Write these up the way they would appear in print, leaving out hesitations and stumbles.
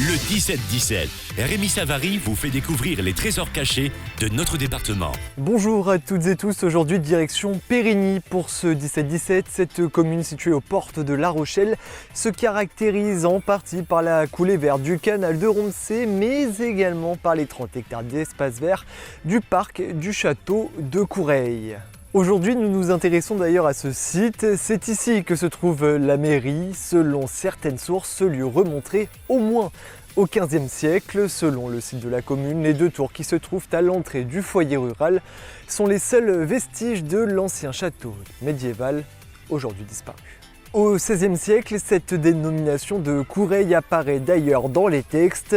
Le 17-17. Rémi Savary vous fait découvrir les trésors cachés de notre département. Bonjour à toutes et tous, aujourd'hui direction Périgny pour ce 17-17. Cette commune située aux portes de La Rochelle se caractérise en partie par la coulée verte du canal de Roncé, mais également par les 30 hectares d'espace vert du parc du château de Coureil. Aujourd'hui, nous nous intéressons d'ailleurs à ce site. C'est ici que se trouve la mairie. Selon certaines sources, ce lieu remonterait au moins au XVe siècle. Selon le site de la commune, les deux tours qui se trouvent à l'entrée du foyer rural sont les seuls vestiges de l'ancien château médiéval, aujourd'hui disparu. Au XVIe siècle, cette dénomination de Coureil apparaît d'ailleurs dans les textes.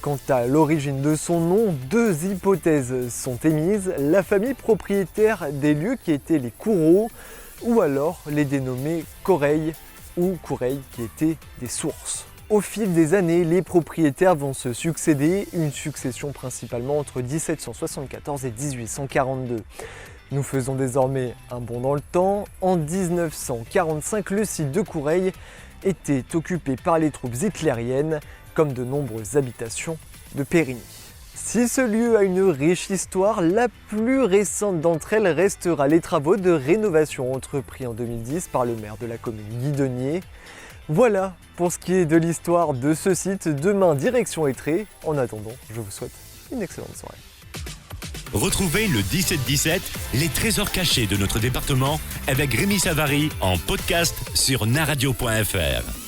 Quant à l'origine de son nom, deux hypothèses sont émises. La famille propriétaire des lieux qui étaient les Coureaux, ou alors les dénommés Coreil ou Coureil qui étaient des sources. Au fil des années, les propriétaires vont se succéder, une succession principalement entre 1774 et 1842. Nous faisons désormais un bond dans le temps. En 1945, le site de Coureil était occupé par les troupes hitlériennes, comme de nombreuses habitations de Périgny. Si ce lieu a une riche histoire, la plus récente d'entre elles restera les travaux de rénovation entrepris en 2010 par le maire de la commune Guy Denier. Voilà pour ce qui est de l'histoire de ce site. Demain, direction Étré. En attendant, je vous souhaite une excellente soirée. Retrouvez le 17-17, les trésors cachés de notre département avec Rémi Savary en podcast sur naradio.fr.